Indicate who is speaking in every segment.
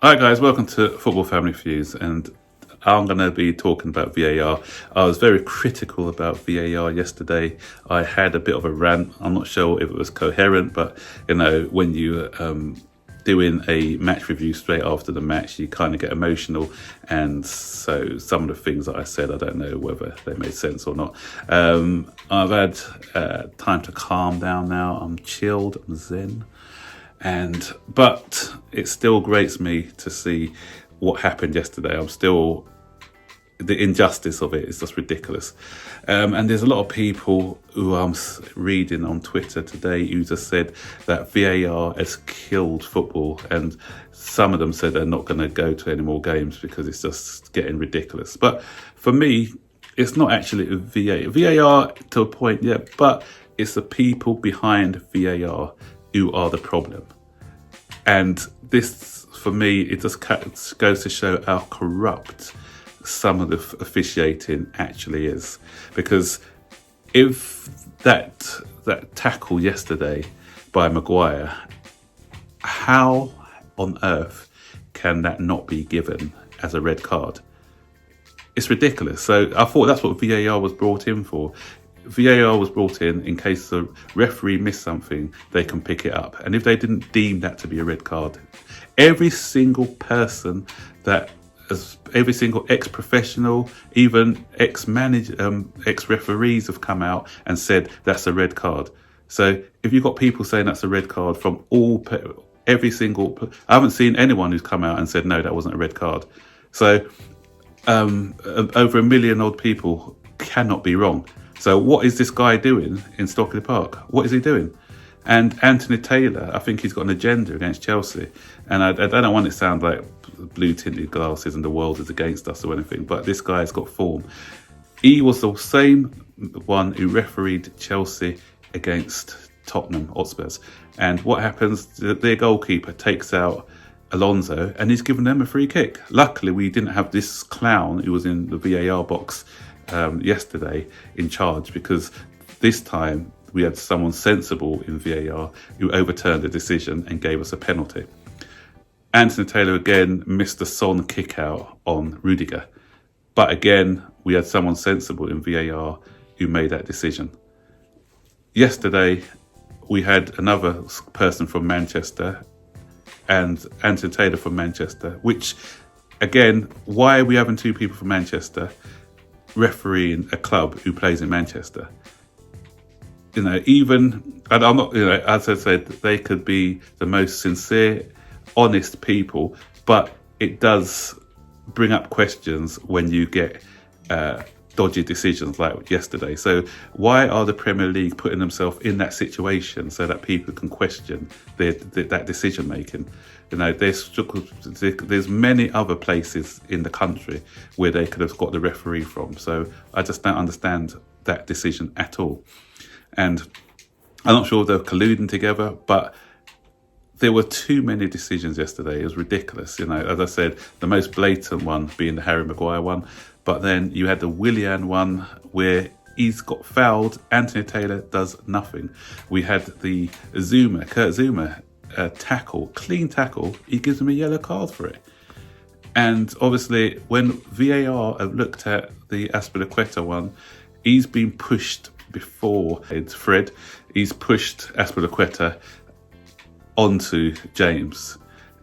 Speaker 1: Hi guys, welcome to Football Family Feuds, and I'm going to be talking about VAR. I was very critical about VAR yesterday. I had a bit of a rant. I'm not sure if it was coherent, but when you doing a match review straight after the match, you kind of get emotional, and so some of the things that I said, I don't know whether they made sense or not. I've had time to calm down now. I'm chilled, I'm zen. But it still grates me to see what happened yesterday. The injustice of it is just ridiculous. And there's a lot of people who I'm reading on Twitter today who just said that VAR has killed football, and some of them said they're not going to go to any more games because it's just getting ridiculous. But for me, it's not actually VAR to a point, yeah, but it's the people behind VAR who are the problem. And this, for me, it just goes to show how corrupt some of the officiating actually is. Because if that tackle yesterday by Maguire, how on earth can that not be given as a red card? It's ridiculous. So I thought that's what VAR was brought in for. VAR was brought in case the referee missed something, they can pick it up. And if they didn't deem that to be a red card, every single person every single ex-professional, even ex-manager, ex-referees have come out and said that's a red card. So if you've got people saying that's a red card from every single, I haven't seen anyone who's come out and said no, that wasn't a red card. So over 1 million odd people cannot be wrong. So what is this guy doing in Stockley Park? What is he doing? And Anthony Taylor, I think he's got an agenda against Chelsea. And I don't want it to sound like blue tinted glasses and the world is against us or anything, but this guy's got form. He was the same one who refereed Chelsea against Tottenham Hotspurs. And what happens? Their goalkeeper takes out Alonso and he's given them a free kick. Luckily, we didn't have this clown who was in the VAR box yesterday in charge, because this time we had someone sensible in VAR who overturned the decision and gave us a penalty. Anthony Taylor again missed the Son kick out on Rudiger, but again we had someone sensible in VAR who made that decision. Yesterday we had another person from Manchester and Anthony Taylor from Manchester, which again, why are we having two people from Manchester refereeing a club who plays in Manchester? Even, and I'm not, as I said, they could be the most sincere, honest people, but it does bring up questions when you get dodgy decisions like yesterday. So why are the Premier League putting themselves in that situation so that people can question that decision making? There's many other places in the country where they could have got the referee from. So I just don't understand that decision at all. And I'm not sure if they're colluding together, but there were too many decisions yesterday. It was ridiculous. As I said, the most blatant one being the Harry Maguire one, but then you had the Willian one where he's got fouled. Anthony Taylor does nothing. We had the Kurt Zouma tackle, clean tackle. He gives him a yellow card for it. And obviously, when VAR have looked at the Azpilicueta one, he's been pushed before. It's Fred. He's pushed Azpilicueta onto James,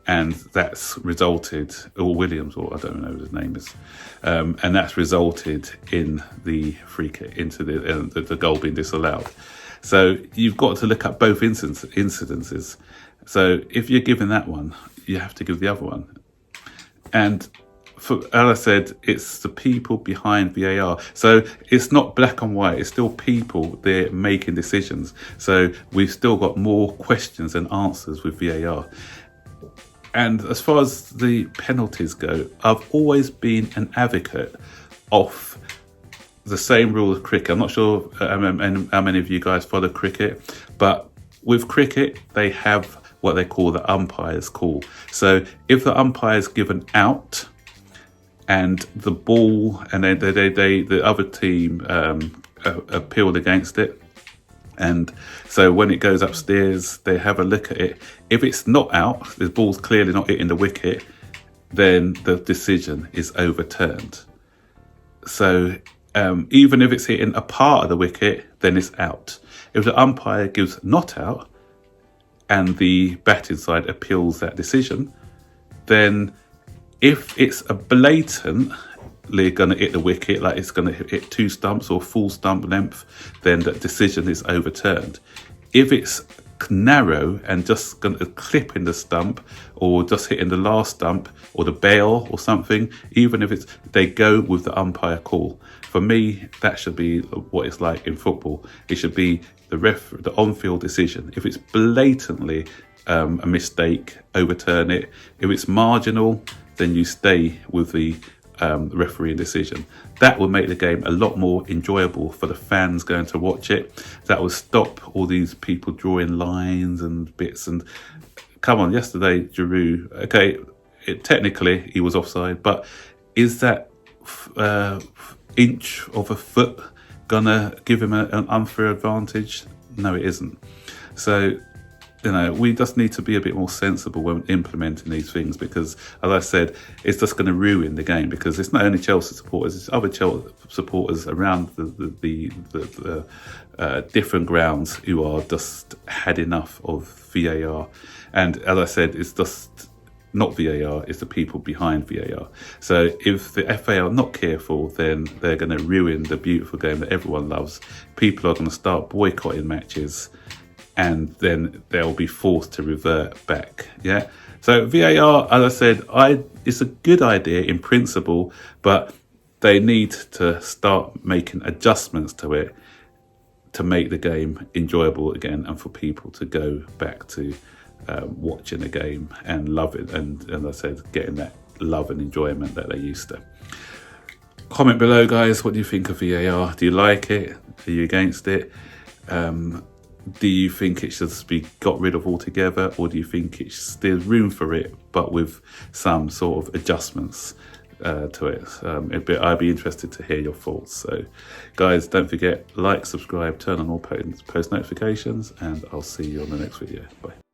Speaker 1: and that's resulted, or Williams, or I don't know what his name is, and that's resulted in the free kick, into the goal being disallowed. So you've got to look at both incidences. So if you're giving that one, you have to give the other one. And as I said, it's the people behind VAR. So it's not black and white. It's still people there making decisions. So we've still got more questions than answers with VAR. And as far as the penalties go, I've always been an advocate of the same rule of cricket. I'm not sure how many of you guys follow cricket, but with cricket, they have what they call the umpire's call. So if the umpire's given out, and the ball, and the other team appealed against it, and so when it goes upstairs, they have a look at it. If it's not out, the ball's clearly not hitting the wicket, then the decision is overturned. So even if it's hitting a part of the wicket, then it's out. If the umpire gives not out and the batting side appeals that decision, then if it's a blatantly going to hit the wicket, like it's going to hit 2 stumps or full stump length, then that decision is overturned. If it's narrow and just going to clip in the stump or just hitting the last stump or the bail or something, even if it's, they go with the umpire call. For me, that should be what it's like in football. It should be the on-field decision. If it's blatantly a mistake, overturn it. If it's marginal, then you stay with the refereeing decision. That will make the game a lot more enjoyable for the fans going to watch it. That will stop all these people drawing lines and bits. And come on, yesterday, Giroud, okay, technically he was offside, but is that inch of a foot gonna give him an unfair advantage? No, it isn't. So, you know, we just need to be a bit more sensible when implementing these things, because, as I said, it's just going to ruin the game, because it's not only Chelsea supporters, it's other Chelsea supporters around the different grounds who are just had enough of VAR. And as I said, it's just not VAR, it's the people behind VAR. So if the FA are not careful, then they're going to ruin the beautiful game that everyone loves. People are going to start boycotting matches, and then they'll be forced to revert back. Yeah. So VAR, as I said, it's a good idea in principle, but they need to start making adjustments to it to make the game enjoyable again, and for people to go back to watching the game and love it, and as I said, getting that love and enjoyment that they used to. Comment below, guys, what do you think of VAR? Do you like it? Are you against it? Do you think it should be got rid of altogether, or do you think there's room for it, but with some sort of adjustments to it? I'd be interested to hear your thoughts. So, guys, don't forget, like, subscribe, turn on all post notifications, and I'll see you on the next video. Bye.